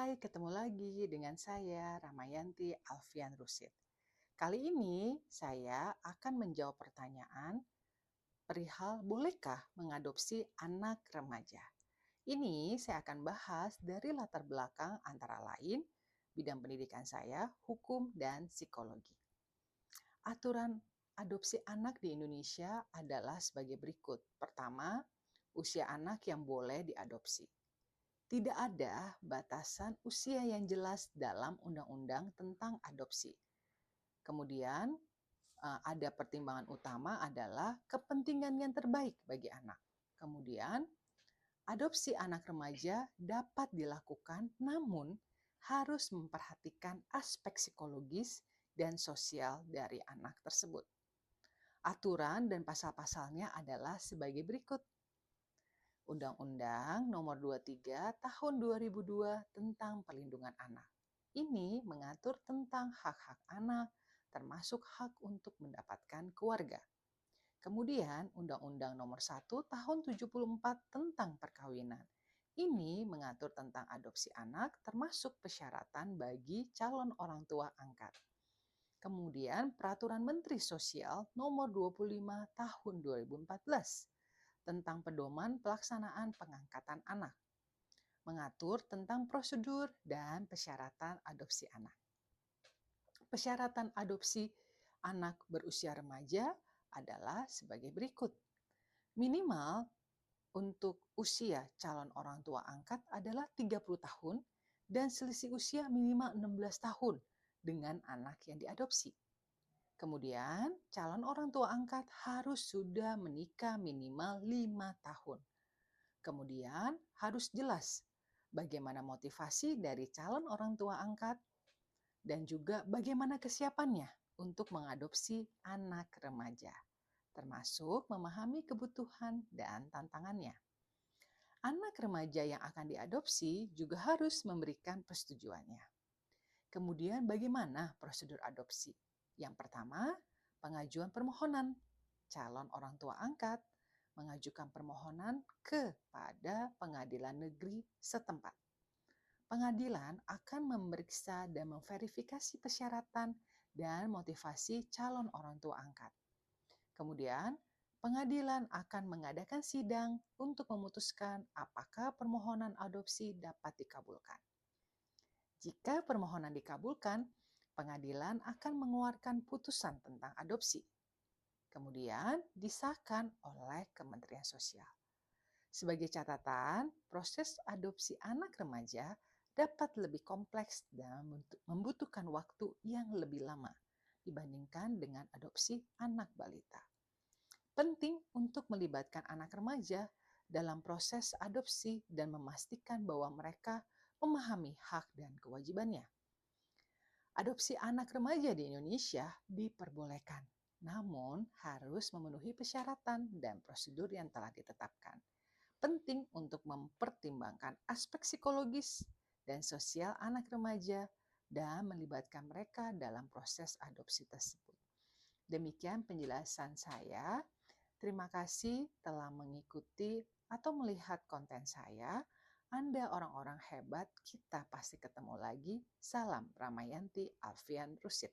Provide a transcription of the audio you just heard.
Hai, ketemu lagi dengan saya Ramayanti Alfian Rusid. Kali ini saya akan menjawab pertanyaan perihal bolehkah mengadopsi anak remaja. Ini saya akan bahas dari latar belakang antara lain bidang pendidikan saya, hukum dan psikologi. Aturan adopsi anak di Indonesia adalah sebagai berikut. Pertama, usia anak yang boleh diadopsi. Tidak ada batasan usia yang jelas dalam undang-undang tentang adopsi. Kemudian, ada pertimbangan utama adalah kepentingan yang terbaik bagi anak. Kemudian, adopsi anak remaja dapat dilakukan namun harus memperhatikan aspek psikologis dan sosial dari anak tersebut. Aturan dan pasal-pasalnya adalah sebagai berikut. Undang-Undang Nomor 23 Tahun 2002 tentang Perlindungan Anak. Ini mengatur tentang hak-hak anak, termasuk hak untuk mendapatkan keluarga. Kemudian Undang-Undang Nomor 1 Tahun 74 tentang Perkawinan. Ini mengatur tentang adopsi anak, termasuk persyaratan bagi calon orang tua angkat. Kemudian Peraturan Menteri Sosial Nomor 25 Tahun 2014 tentang pedoman pelaksanaan pengangkatan anak, mengatur tentang prosedur dan persyaratan adopsi anak. Persyaratan adopsi anak berusia remaja adalah sebagai berikut. Minimal untuk usia calon orang tua angkat adalah 30 tahun dan selisih usia minimal 16 tahun dengan anak yang diadopsi. Kemudian, calon orang tua angkat harus sudah menikah minimal 5 tahun. Kemudian, harus jelas bagaimana motivasi dari calon orang tua angkat dan juga bagaimana kesiapannya untuk mengadopsi anak remaja, termasuk memahami kebutuhan dan tantangannya. Anak remaja yang akan diadopsi juga harus memberikan persetujuannya. Kemudian bagaimana prosedur adopsi? Yang pertama, pengajuan permohonan. Calon orang tua angkat mengajukan permohonan kepada pengadilan negeri setempat. Pengadilan akan memeriksa dan memverifikasi persyaratan dan motivasi calon orang tua angkat. Kemudian, pengadilan akan mengadakan sidang untuk memutuskan apakah permohonan adopsi dapat dikabulkan. Jika permohonan dikabulkan, pengadilan akan mengeluarkan putusan tentang adopsi. Kemudian disahkan oleh Kementerian Sosial. Sebagai catatan, proses adopsi anak remaja dapat lebih kompleks dan membutuhkan waktu yang lebih lama dibandingkan dengan adopsi anak balita. Penting untuk melibatkan anak remaja dalam proses adopsi dan memastikan bahwa mereka memahami hak dan kewajibannya. Adopsi anak remaja di Indonesia diperbolehkan, namun harus memenuhi persyaratan dan prosedur yang telah ditetapkan. Penting untuk mempertimbangkan aspek psikologis dan sosial anak remaja dan melibatkan mereka dalam proses adopsi tersebut. Demikian penjelasan saya. Terima kasih telah mengikuti atau melihat konten saya. Anda orang-orang hebat, kita pasti ketemu lagi. Salam Ramayanti Alfian Rusid.